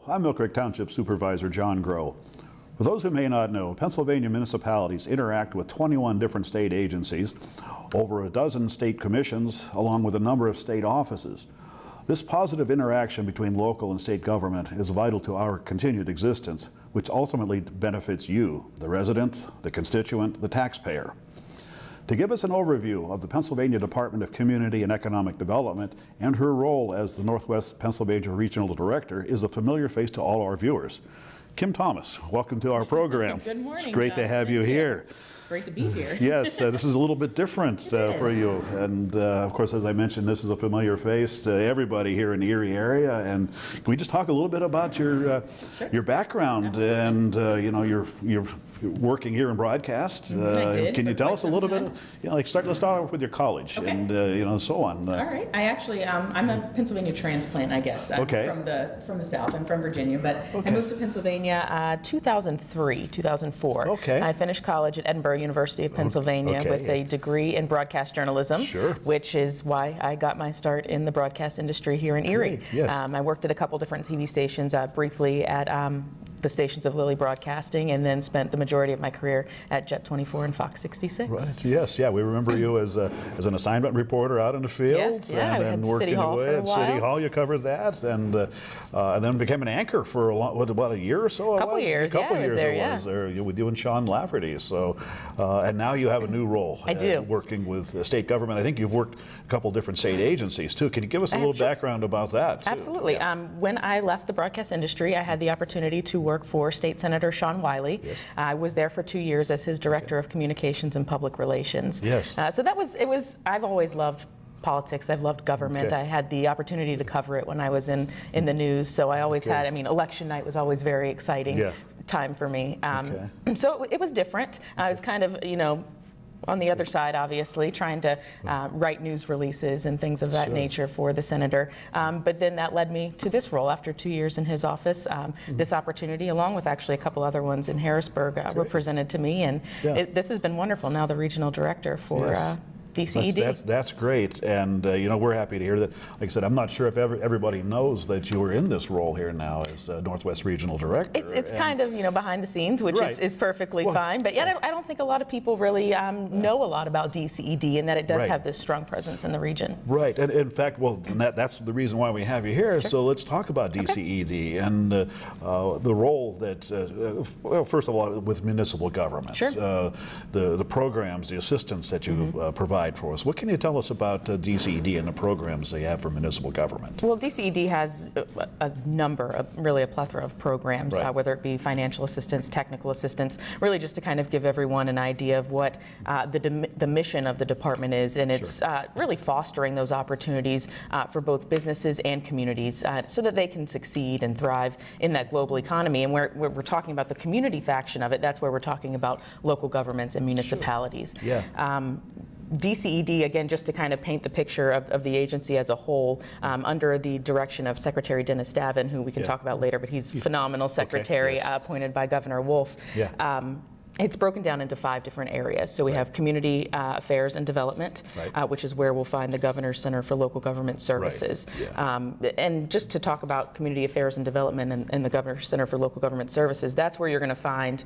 I'm Millcreek Township Supervisor John Groh. For those who may not know, Pennsylvania municipalities interact with 21 different state agencies, over a dozen state commissions, along with a number of state offices. This positive interaction between local and state government is vital to our continued existence, which ultimately benefits you, the resident, the constituent, the taxpayer. To give us an overview of the Pennsylvania Department of Community and Economic Development and her role as the Northwest Pennsylvania Regional Director is a familiar face to all our viewers. Kim Thomas, welcome to our program. Good morning. It's great to have you here. It's great to be here. Yes, this is a little bit different for you. And of course, as I mentioned, this is a familiar face to everybody here in the Erie area. And can we just talk a little bit about your background? Absolutely. And you know, you're working here in broadcast. I did Can you tell us a little bit? Let's start off with your college and so on. All right. I actually I'm a Pennsylvania transplant, I guess. I'm from the South. I'm from Virginia, but I moved to Pennsylvania 2003, 2004. Okay. I finished college at Edinburgh University of Pennsylvania with a degree in broadcast journalism, which is why I got my start in the broadcast industry here in Erie. Yes. I worked at a couple different TV stations, briefly at the stations of Lilly Broadcasting, and then spent the majority of my career at Jet 24 and Fox 66. Right. Yes. Yeah. We remember you as an assignment reporter out in the field, yes, yeah, and then working away at City Hall. You covered that, and then became an anchor for about a year or so. A couple years. A couple years. I was there with you and Sean Lafferty. So, and now you have a new role. I do. Working with state government. I think you've worked a couple different state agencies too. Can you give us a little background about that? Too? Absolutely. Yeah. When I left the broadcast industry, I had the opportunity to work for State Senator Sean Wiley. Yes. I was there for 2 years as his Director of Communications and Public Relations. Yes. So I've always loved politics. I've loved government. I had the opportunity to cover it when I was in the news. So I always had, election night was always very exciting time for me. So it was different. I was kind of, on the other side, obviously, trying to write news releases and things of that nature for the senator. But then that led me to this role after 2 years in his office. This opportunity, along with actually a couple other ones in Harrisburg, were presented to me. And this has been wonderful. Now the regional director for Dced. That's great, and we're happy to hear that. Like I said, I'm not sure if everybody knows that you are in this role here now as Northwest Regional Director. It's kind of behind the scenes, which is perfectly fine. But yet I don't think a lot of people really know a lot about Dced and that it does have this strong presence in the region. Right, and in fact, that's the reason why we have you here. So let's talk about Dced and the role that, first of all, with municipal government, the programs, the assistance that you provide for us. What can you tell us about Dced and the programs they have for municipal government? Well, Dced has a plethora of programs, whether it be financial assistance, technical assistance, really just to kind of give everyone an idea of what the mission of the department is, and it's really fostering those opportunities for both businesses and communities so that they can succeed and thrive in that global economy. And where we're talking about the community faction of it, that's where we're talking about local governments and municipalities. Dced, again, just to kind of paint the picture of the agency as a whole, under the direction of Secretary Dennis Davin, who we can talk about later, but he's a phenomenal secretary appointed by Governor Wolf. It's broken down into 5 different areas. So we have community affairs and development, which is where we'll find the Governor's Center for Local Government Services. And just to talk about community affairs and development and the Governor's Center for Local Government Services, that's where you're going to find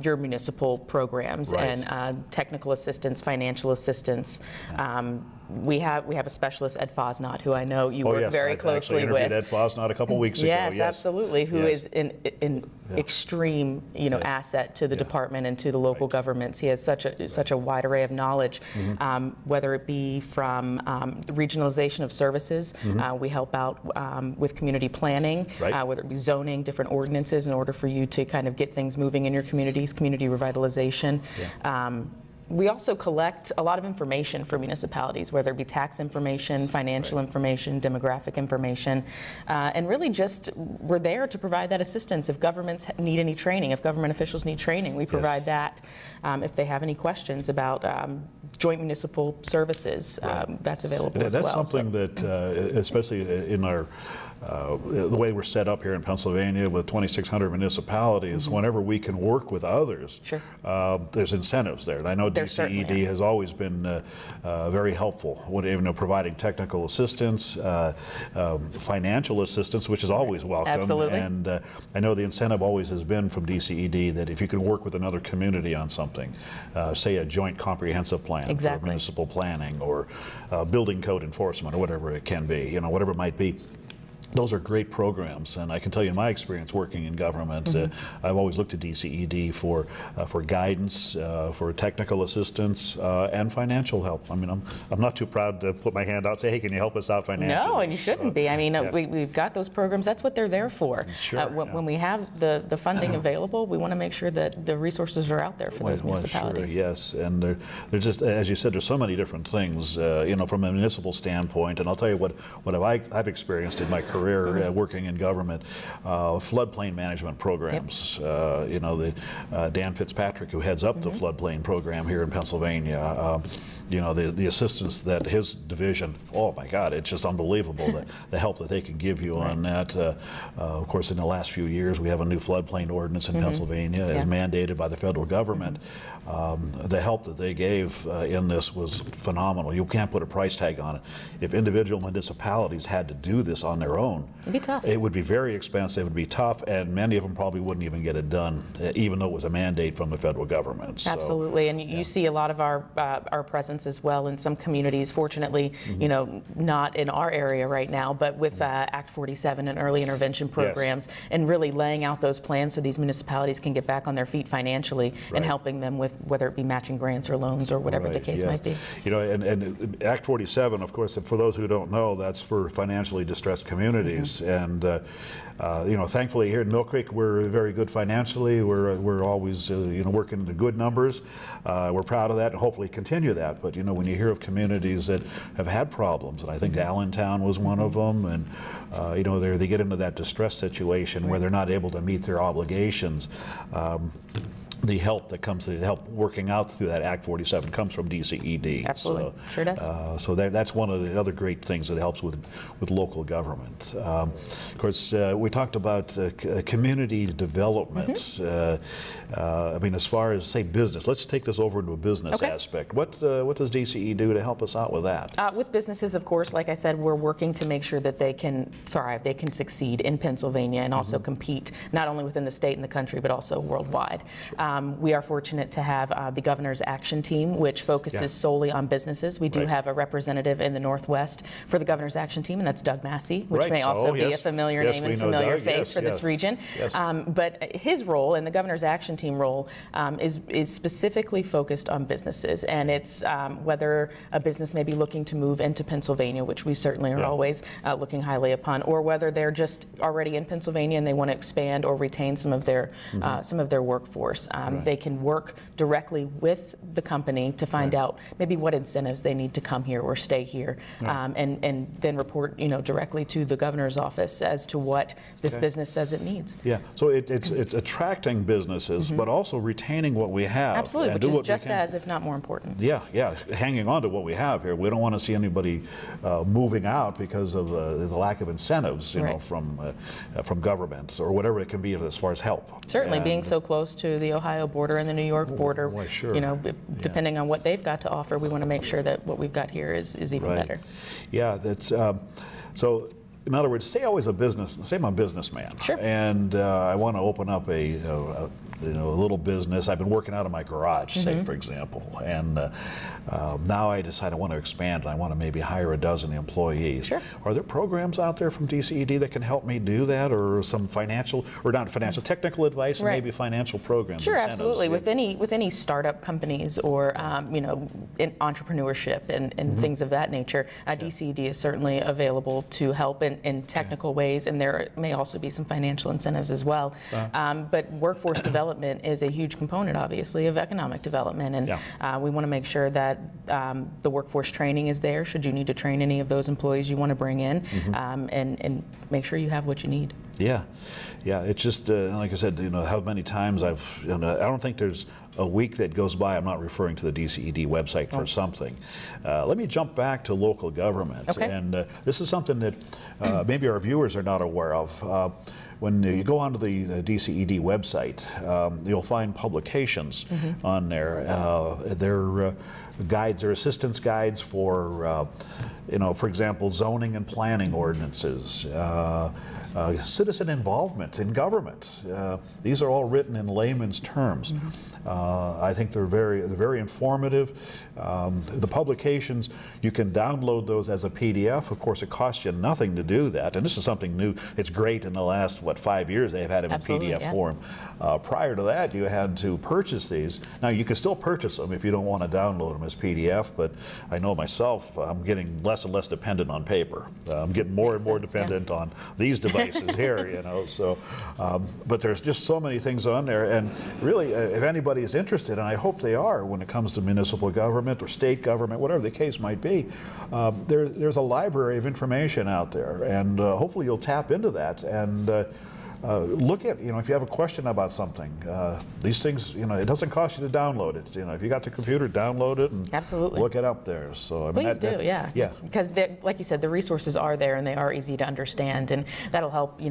your municipal programs and technical assistance, financial assistance. We have a specialist, Ed Fosnot, who I know you work very closely with. I interviewed Ed Fosnot a couple weeks ago. Yes, absolutely. Who is an extreme, asset to the department and to the local governments. He has such a wide array of knowledge, whether it be from regionalization of services. We help out with community planning, whether it be zoning, different ordinances in order for you to kind of get things moving in your communities, community revitalization. We also collect a lot of information for municipalities, whether it be tax information, financial information, demographic information, and really just we're there to provide that assistance. If governments need any training, if government officials need training, we provide that. If they have any questions about joint municipal services, that's available as well. That's something that, especially in our the way we're set up here in Pennsylvania with 2,600 municipalities, whenever we can work with others, Sure. There's incentives there. And I know DCED has always been very helpful, providing technical assistance, financial assistance, which is always welcome. Absolutely. And I know the incentive always has been from DCED that if you can work with another community on something, say a joint comprehensive plan for municipal planning or building code enforcement or whatever it can be, whatever it might be. Those are great programs, and I can tell you in my experience working in government, I've always looked to DCED for guidance, for technical assistance, and financial help. I mean, I'm not too proud to put my hand out and say, hey, can you help us out financially? No, and you shouldn't be. I mean, we've got those programs. That's what they're there for. Sure, when we have the funding available, we want to make sure that the resources are out there for those municipalities. Sure, yes, and they're just, as you said, there's so many different things, from a municipal standpoint, and I'll tell you what I've experienced in my career working in government, floodplain management programs. Dan Fitzpatrick, who heads up the floodplain program here in Pennsylvania, the assistance that his division, oh my God, it's just unbelievable the help that they can give you on that. Of course, in the last few years, we have a new floodplain ordinance in Pennsylvania, as mandated by the federal government. The help that they gave in this was phenomenal. You can't put a price tag on it. If individual municipalities had to do this on their own, it'd be tough. It would be very expensive, it would be tough, and many of them probably wouldn't even get it done, even though it was a mandate from the federal government. So, absolutely, and you see a lot of our presence as well in some communities. Fortunately, not in our area right now, but with Act 47 and early intervention programs, and really laying out those plans so these municipalities can get back on their feet financially and helping them with whether it be matching grants or loans or whatever the case might be. And Act 47, of course, for those who don't know, that's for financially distressed communities. And thankfully here in Millcreek, we're very good financially. We're always working the good numbers. We're proud of that and hopefully continue that. But when you hear of communities that have had problems, and I think Allentown was one of them, and they get into that distress situation where they're not able to meet their obligations. The help that comes to help working out through that Act 47 comes from DCED. Absolutely, sure does. So that's one of the other great things that helps with local government. Of course, we talked about community development. I mean, as far as, say, business, let's take this over into a business aspect. What does DCE do to help us out with that? With businesses, of course, like I said, we're working to make sure that they can thrive, they can succeed in Pennsylvania and also compete not only within the state and the country, but also worldwide. Sure. We are fortunate to have the Governor's Action Team, which focuses solely on businesses. We do have a representative in the Northwest for the Governor's Action Team, and that's Doug Massey, which may also be a familiar name and familiar face for this region. Yes. But his role, and the Governor's Action Team role, is specifically focused on businesses, and it's whether a business may be looking to move into Pennsylvania, which we certainly are always looking highly upon, or whether they're just already in Pennsylvania and they want to expand or retain some of their workforce. They can work directly with the company to find out maybe what incentives they need to come here or stay here, and then report directly to the Governor's office as to what this business says it needs. Yeah, so it's attracting businesses, but also retaining what we have. Absolutely, which is just as, if not more important. Yeah, hanging on to what we have here. We don't want to see anybody moving out because of the lack of incentives, from government or whatever it can be as far as help. Certainly, being so close to the Ohio border and the New York border, depending on what they've got to offer, we want to make sure that what we've got here is even better. Yeah, that's so. In other words, say I'm a businessman, and I want to open up a little business. I've been working out of my garage, say, for example, and now I decide I want to expand and I want to maybe hire a dozen employees. Sure. Are there programs out there from DCED that can help me do that, or some financial, or not financial, technical advice, and maybe financial programs? Sure, absolutely. With any startup companies or in entrepreneurship and things of that nature, DCED is certainly available to help in technical ways, and there may also be some financial incentives as well. But workforce development is a huge component, obviously, of economic development, and we want to make sure that the workforce training is there should you need to train any of those employees you want to bring in, and make sure you have what you need. Yeah, yeah. It's just like I said, how many times I don't think there's a week that goes by I'm not referring to the DCED website for something. Let me jump back to local government, and this is something that maybe our viewers are not aware of. When you go onto the DCED website, you'll find publications on there. They're guides or assistance guides for, for example, zoning and planning ordinances. Citizen involvement in government. These are all written in layman's terms. I think they're very informative. The publications, you can download those as a PDF. Of course, it costs you nothing to do that. And this is something new. It's great in the last, 5 years they've had them in PDF form. Prior to that, you had to purchase these. Now, you can still purchase them if you don't want to download them as PDF, but I know myself, I'm getting less and less dependent on paper. I'm getting more and more dependent on these devices here, so, but there's just so many things on there, and really, if anybody is interested, and I hope they are when it comes to municipal government or state government, whatever the case might be, there's a library of information out there, and hopefully you'll tap into that and look at, if you have a question about something, these things, it doesn't cost you to download it. If you got the computer, download it and look it up there. So I mean, Please do, yeah. Because like you said, the resources are there and they are easy to understand, and that'll help,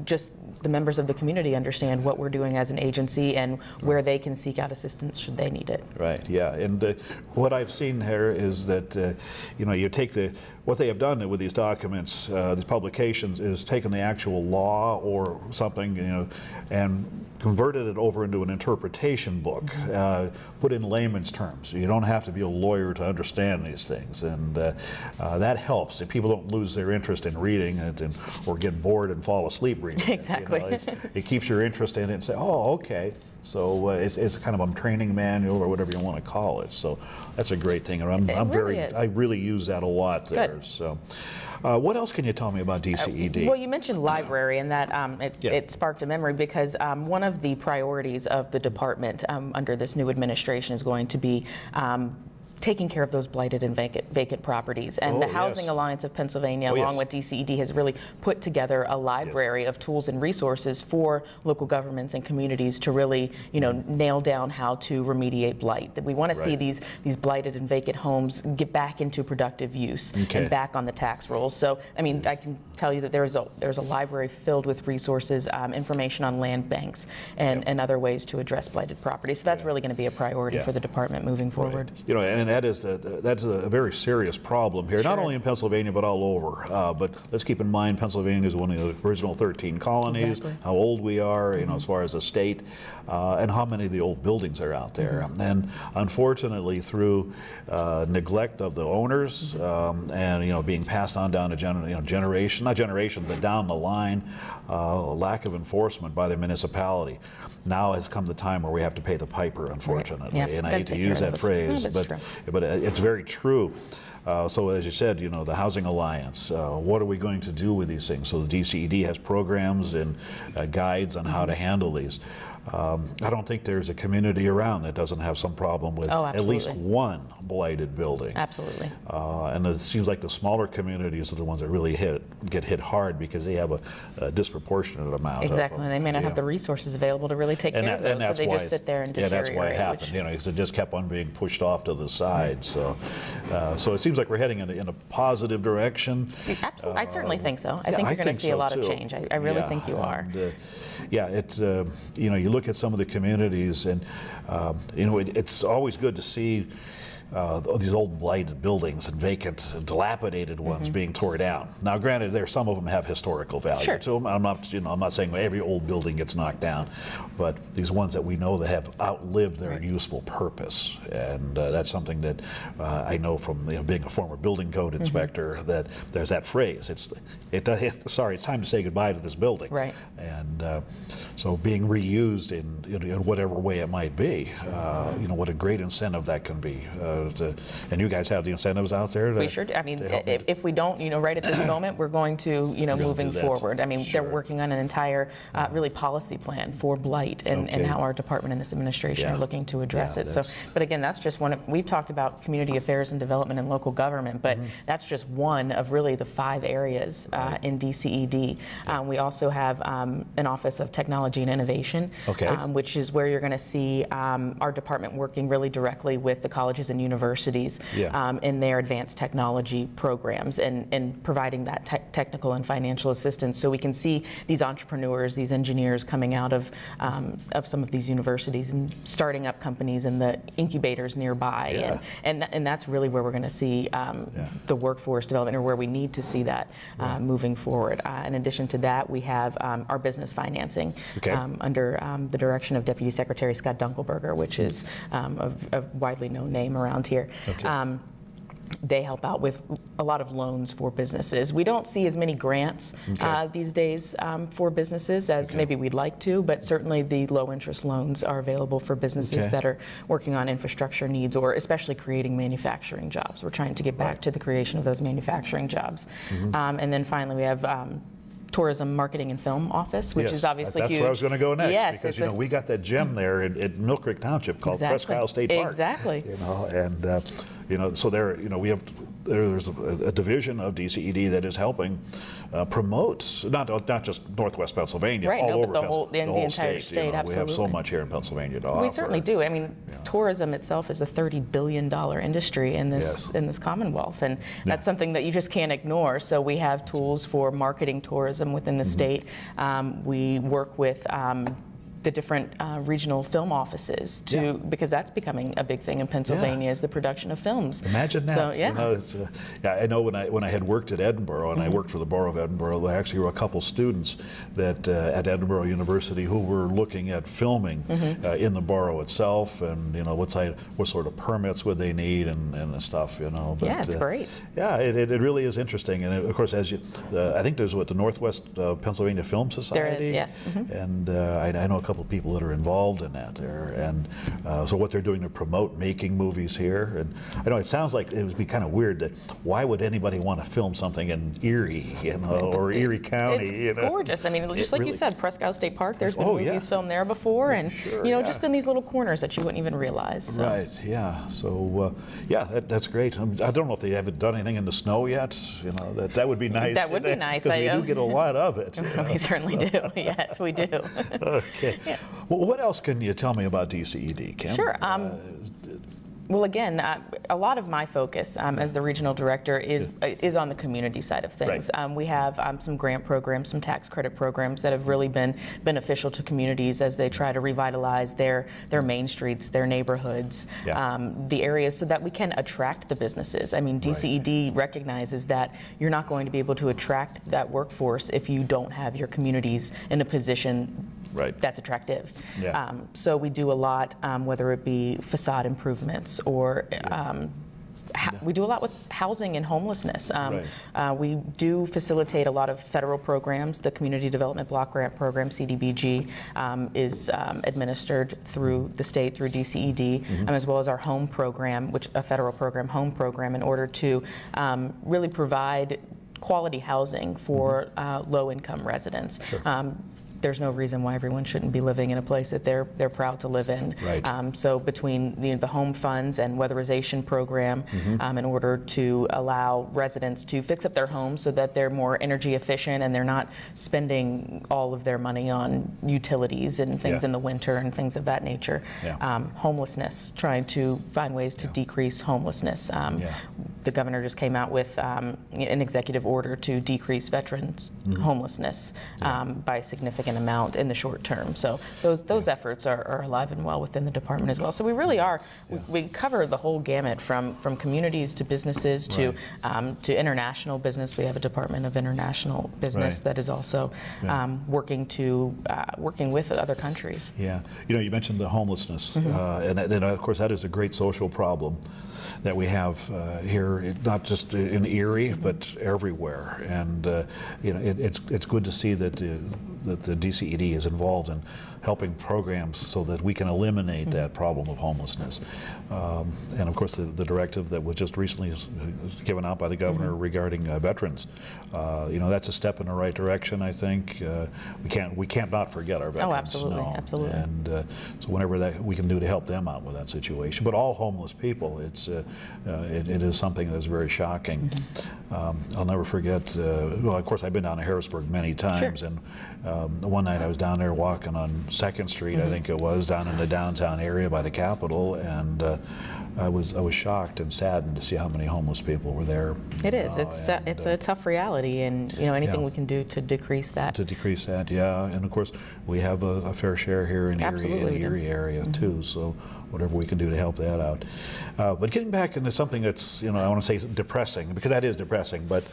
just the members of the community understand what we're doing as an agency and where they can seek out assistance should they need it. Right, yeah, and what I've seen here is that, you take what they have done with these documents, these publications, is taken the actual law or something, and converted it over into an interpretation book, put in layman's terms. You don't have to be a lawyer to understand these things, and that helps. If people don't lose their interest in reading it or get bored and fall asleep reading it. Exactly. It keeps your interest in it and say, oh, okay. So it's kind of a training manual or whatever you want to call it. So that's a great thing. I really use that a lot there. Good. So. What else can you tell me about DCED? Well, you mentioned library, and that it sparked a memory because one of the priorities of the department under this new administration is going to be taking care of those blighted and vacant properties. And the Housing Alliance of Pennsylvania, along with DCED, has really put together a library of tools and resources for local governments and communities to really, nail down how to remediate blight. That we want to see these blighted and vacant homes get back into productive use and back on the tax rolls. So, I mean, I can tell you that there's a library filled with resources, information on land banks, and other ways to address blighted properties. So that's really going to be a priority for the department moving forward. And that's a very serious problem here, not only in Pennsylvania but all over. But let's keep in mind Pennsylvania is one of the original 13 colonies. How old we are, as far as a state, and how many of the old buildings are out there. And unfortunately, through neglect of the owners and being passed on down to generation, not generation, but down the line, lack of enforcement by the municipality. Now has come the time where we have to pay the piper, unfortunately. And I hate to use that phrase, but it's very true. So as you said, the Housing Alliance, what are we going to do with these things? So the DCED has programs and guides on how to handle these. I don't think there's a community around that doesn't have some problem with at least one blighted building. Absolutely. And it seems like the smaller communities are the ones that really get hit hard because they have a disproportionate amount. Exactly. And they may not have the resources available to really take care of those, so they just sit there and deteriorate. Yeah, that's why it happened. Because it just kept on being pushed off to the side. So it seems like we're heading in a positive direction. Absolutely. I certainly think so. I think you're going to see a lot of change. I really think you are. It's you look at some of the communities, and it's always good to see these old blighted buildings and vacant, dilapidated ones being torn down. Now, granted, some of them have historical value to them. I'm not saying every old building gets knocked down, but these ones that we know that have outlived their useful purpose, and that's something that I know from being a former building code inspector, that there's that phrase. Sorry, it's time to say goodbye to this building. Right. And so being reused in whatever way it might be, what a great incentive that can be. and you guys have the incentives out there. We sure do. I mean, if we don't, right at this moment, we're going to, moving forward. I mean, they're working on an entire, really policy plan for blight and how our department and this administration are looking to address it. So, but again, that's just one. We've talked about community affairs and development and local government, but that's just one of really the 5 areas in DCED. We also have an Office of Technology and Innovation, which is where you're going to see our department working really directly with the colleges and universities in their advanced technology programs and providing that technical and financial assistance, so we can see these entrepreneurs, these engineers coming out of some of these universities and starting up companies in the incubators nearby, and that's really where we're going to see the workforce development, or where we need to see that moving forward. In addition to that, we have our business financing under the direction of Deputy Secretary Scott Dunkelberger, which is a widely known name around here. They help out with a lot of loans for businesses. We don't see as many grants these days for businesses as maybe we'd like to, but certainly the low interest loans are available for businesses that are working on infrastructure needs, or especially creating manufacturing jobs. We're trying to get back to the creation of those manufacturing jobs. And then finally we have Tourism Marketing and Film Office, which is obviously huge. That's where I was going to go next, because we got that gem there at Millcreek Township called Presque Isle State Park. And so there, we have there's a division of DCED that is helping promote not just Northwest Pennsylvania, all over the whole entire state. Absolutely. We have so much here in Pennsylvania to offer. We certainly do. I mean, tourism itself is a $30 billion industry in this Commonwealth, and that's something that you just can't ignore. So we have tools for marketing tourism within the state. We work with the different regional film offices because that's becoming a big thing in Pennsylvania, is the production of films. Imagine that. So, I know when I had worked at Edinburgh, and I worked for the Borough of Edinburgh, there actually were a couple students that at Edinburgh University who were looking at filming in the borough itself, and what sort of permits would they need and stuff. But, it's great. It really is interesting, and of course, as I think there's the Northwest Pennsylvania Film Society. There is, yes. And I know a couple of people that are involved in that there, and so what they're doing to promote making movies here. And I know it sounds like it would be kind of weird that why would anybody want to film something in Erie, or Erie County? It's gorgeous. I mean, just like you said, Presque Isle State Park. There's been movies filmed there before, and just in these little corners that you wouldn't even realize. So. Right. Yeah. So that's great. I don't know if they haven't done anything in the snow yet. That would be nice. That would be nice. Because we do get a lot of it. We certainly do. Yes, we do. Okay. Well, what else can you tell me about DCED, Kim? Sure. Well, again, a lot of my focus as the regional director is on the community side of things. We have some grant programs, some tax credit programs that have really been beneficial to communities as they try to revitalize their main streets, their neighborhoods, the areas, so that we can attract the businesses. I mean, DCED recognizes that you're not going to be able to attract that workforce if you don't have your communities in a position that's attractive. So we do a lot, whether it be facade improvements or we do a lot with housing and homelessness. We do facilitate a lot of federal programs. The Community Development Block Grant Program, CDBG, is administered through the state, through DCED, as well as our home program, which a federal program, home program, in order to really provide quality housing for low-income residents. There's no reason why everyone shouldn't be living in a place that they're proud to live in. So between the home funds and weatherization program, in order to allow residents to fix up their homes so that they're more energy efficient and they're not spending all of their money on utilities and things in the winter and things of that nature. Homelessness, trying to find ways to decrease homelessness. The governor just came out with an executive order to decrease veterans' homelessness by a significant amount in the short term. So those efforts are alive and well within the department as well. So we really are, we cover the whole gamut from communities to businesses to international business. We have a Department of International Business that is also working with other countries. You mentioned the homelessness, and of course that is a great social problem that we have here, not just in Erie, but everywhere. And it's good to see that that the DCED is involved in helping programs so that we can eliminate that problem of homelessness. And of course, the directive that was just recently given out by the governor regarding veterans, that's a step in the right direction. I think we can't not forget our veterans. Oh, absolutely, absolutely. And so whenever that we can do to help them out with that situation, but all homeless people, it is something that is very shocking. I'll never forget. Well, of course, I've been down to Harrisburg many times, Sure. and one night I was down there walking on 2nd Street, I think it was, down in the downtown area by the Capitol, and I was shocked and saddened to see how many homeless people were there. It is. It's a tough reality, and anything we can do to decrease that. To decrease that, yeah. And of course, we have a fair share here in the Erie area too. So whatever we can do to help that out. But getting back into something that's, I want to say depressing, because that is depressing, but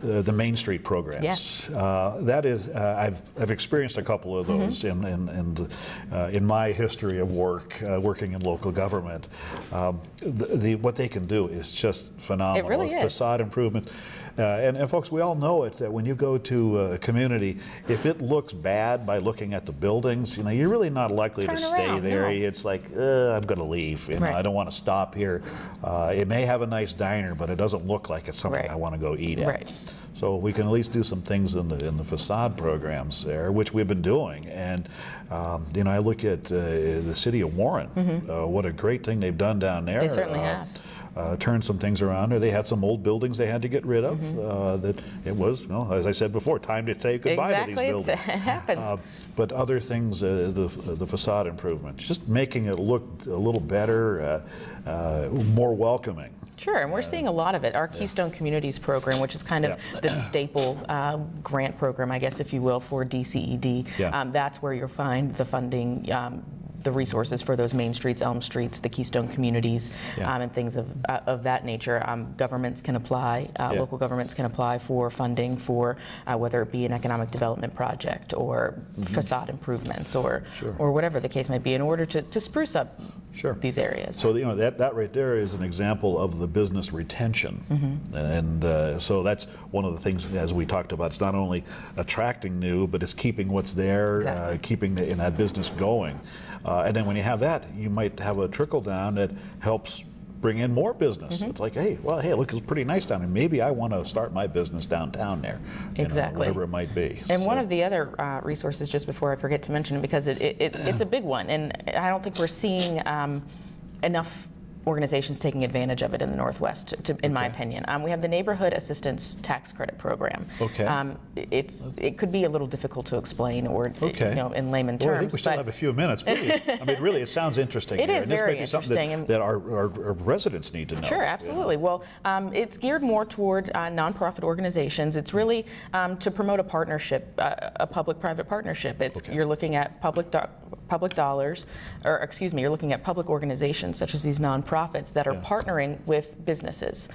the Main Street programs. Yes. That is, I've experienced a couple of those in my history of working in local government. What they can do is just phenomenal. It really is. Facade improvements. And folks, we all know it, that when you go to a community, if it looks bad by looking at the buildings, you're really not likely to stay there. No. It's like, I'm going to leave. Right. I don't want to stop here. It may have a nice diner, but it doesn't look like it's something I want to go eat at. Right. So we can at least do some things in the facade programs there, which we've been doing. And I look at the city of Warren. What a great thing they've done down there. They certainly have. Turned some things around there. They had some old buildings they had to get rid of. That it was, as I said before, time to say goodbye to these buildings. It happens. But other things, the facade improvements, just making it look a little better, more welcoming. Sure, and we're seeing a lot of it. Our Keystone Communities program, which is kind of the staple grant program, I guess, if you will, for DCED. That's where you'll find the funding, the resources for those Main Streets, Elm Streets, the Keystone Communities, and things of that nature. Governments can apply, local governments can apply for funding for whether it be an economic development project or facade improvements or whatever the case might be, in order to spruce up these areas. So that right there is an example of the business retention, and so that's one of the things, as we talked about. It's not only attracting new, but it's keeping what's there, keeping that business going. And then when you have that, you might have a trickle down that helps bring in more business. It's like, hey, look, it's pretty nice down here. Maybe I want to start my business downtown there. Whatever it might be. And one of the other resources, just before I forget to mention it, because it's a big one, and I don't think we're seeing enough organizations taking advantage of it in the Northwest, in my opinion. We have the Neighborhood Assistance Tax Credit Program. It could be a little difficult to explain, or in layman terms. I think we still have a few minutes, please. I mean, really, it sounds interesting. It is very interesting. Something that our residents need to know. Sure, absolutely. Well, it's geared more toward nonprofit organizations. It's really to promote a partnership, a public-private partnership. You're looking at public dollars, or excuse me, you're looking at public organizations such as these nonprofits that are partnering with businesses.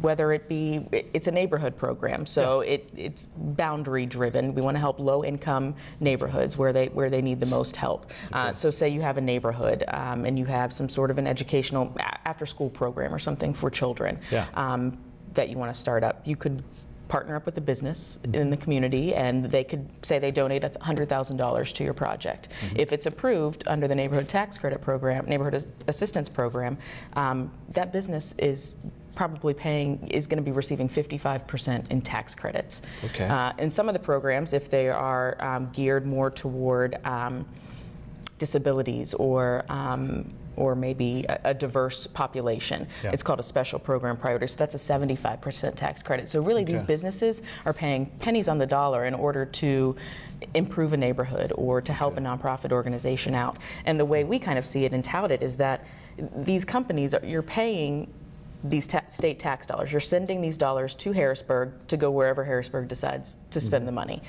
Whether it be, it's a neighborhood program, so it's boundary driven. We want to help low income neighborhoods where they need the most help. So say you have a neighborhood and you have some sort of an educational after school program or something for children that you want to start up. You could partner up with a business in the community, and they could say they donate $100,000 to your project. If it's approved under the Neighborhood Tax Credit Program, Neighborhood Assistance Program, that business is probably is going to be receiving 55% in tax credits. And some of the programs, if they are geared more toward disabilities or maybe a diverse population. It's called a special program priority, so that's a 75% tax credit. So really these businesses are paying pennies on the dollar in order to improve a neighborhood or to help a nonprofit organization out. And the way we kind of see it and tout it is that these companies, you're paying these state tax dollars. You're sending these dollars to Harrisburg to go wherever Harrisburg decides to spend the money.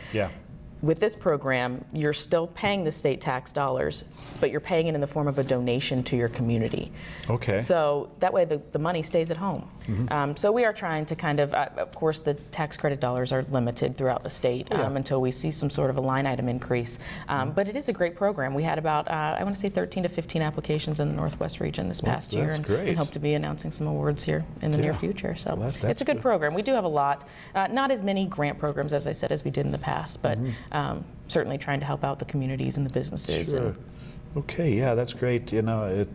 with this program, you're still paying the state tax dollars, but you're paying it in the form of a donation to your community. Okay. So that way the money stays at home. So we are trying to kind of course, the tax credit dollars are limited throughout the state until we see some sort of a line item increase. But it is a great program. We had about, I want to say 13 to 15 applications in the Northwest region this past year, and hope to be announcing some awards here in the near future. So it's a good program. We do have a lot, not as many grant programs, as I said, as we did in the past, but certainly trying to help out the communities and the businesses. Sure. Okay, yeah, that's great. You know,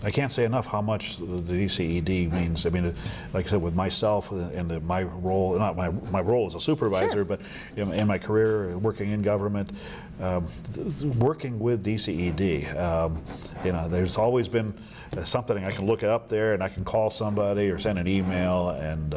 I can't say enough how much the DCED means. I mean, like I said, with myself and my role, not my role as a supervisor, but in my career working in government, working with DCED, you know, there's always been something I can look up there and I can call somebody or send an email, and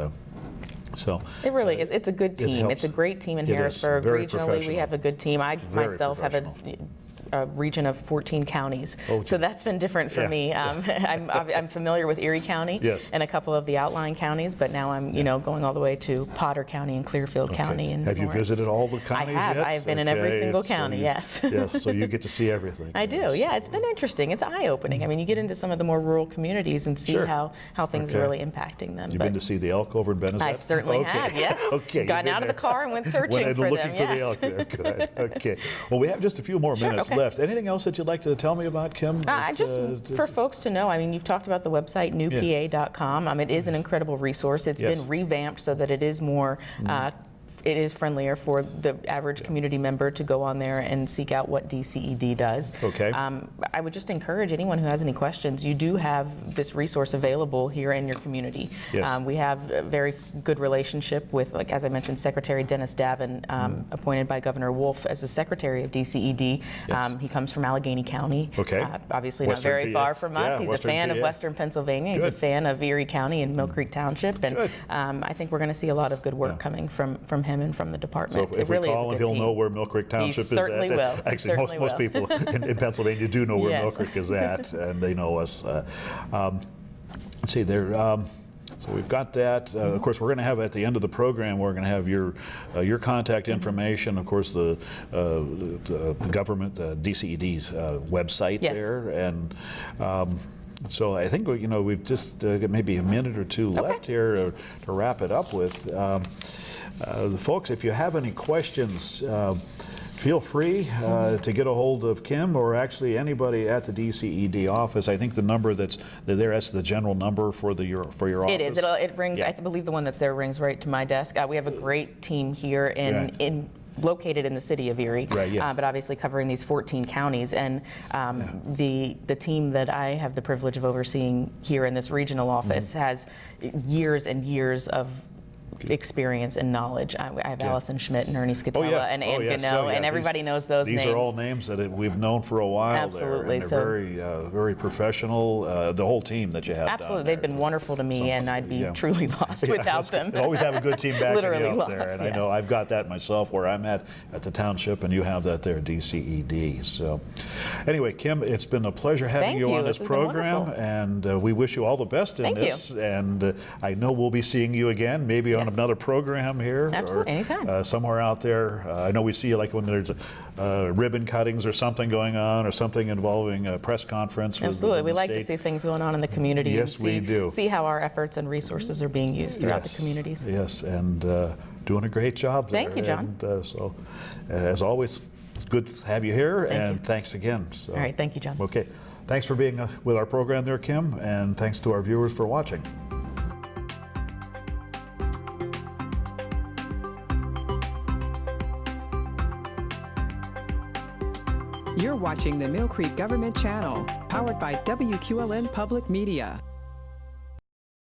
so it really is. It's a good team. It's a great team in Harrisburg. Regionally, we have a good team. I myself have a region of 14 counties, so that's been different for me. I'm familiar with Erie County and a couple of the outlying counties, but now I'm going all the way to Potter County and Clearfield County. And have you visited all the counties I have. yet? I have been in every single county. Yes. Yes. So you get to see everything. I do. Yeah, it's been interesting. It's eye-opening. I mean, you get into some of the more rural communities and see how things are really impacting them. You've been to see the elk over in Benezet? I certainly have. Yes. Okay. Gotten out of the car and went searching for looking them. For the elk there. Good. Okay. Well, we have just a few more minutes left. Anything else that you'd like to tell me about, Kim? Just for folks to know, I mean, you've talked about the website newpa.com. It is an incredible resource. It's been revamped so that it is more it is friendlier for the average community member to go on there and seek out what DCED does. Okay. I would just encourage anyone who has any questions, you do have this resource available here in your community. Yes. We have a very good relationship with, like as I mentioned, Secretary Dennis Davin, appointed by Governor Wolf as the Secretary of DCED. He comes from Allegheny County. Okay. Obviously not very far from us. He's a fan of Western Pennsylvania. He's a fan of Erie County and Millcreek Township. And I think we're going to see a lot of good work coming from him and from the department. So if we call him, he'll know where Millcreek Township is at. Certainly will. Actually, most people in Pennsylvania do know where Millcreek is at, and they know us. Let's see there. So we've got that. Of course, we're going to have at the end of the program, we're going to have your contact information. Of course, the government, DCED's website there, and. So I think we've just got maybe a minute or two left here to wrap it up with. Folks, if you have any questions, feel free to get a hold of Kim or actually anybody at the DCED office. I think the number that's the general number for your office. It is. It rings. I believe the one that's there rings right to my desk. We have a great team here located in the city of Erie, but obviously covering these 14 counties. And the team that I have the privilege of overseeing here in this regional office has years and years of experience and knowledge. I have Allison Schmidt and Ernie Scatella and Ann Gano, and everybody knows those names. These are all names that we've known for a while. Absolutely. They're very, very professional. The whole team that you have. Absolutely. They've been wonderful to me, and I'd be truly lost without them. You always have a good team backing Literally you up lost, there, and I know I've got that myself where I'm at the Township, and you have that there, DCED. So, anyway, Kim, it's been a pleasure having you on this program, and we wish you all the best in this. And I know we'll be seeing you again, maybe on another program here. Absolutely, anytime. Somewhere out there. I know we see you like when there's ribbon cuttings or something going on, or something involving a press conference. Absolutely, we like to see things going on in the community. Yes, we do. See how our efforts and resources are being used throughout the communities. Yes, and doing a great job there. Thank you, John. And, so, as always, it's good to have you here, and thanks again. So, all right, thank you, John. Okay, thanks for being with our program there, Kim, and thanks to our viewers for watching. You're watching the Millcreek Government Channel, powered by WQLN Public Media.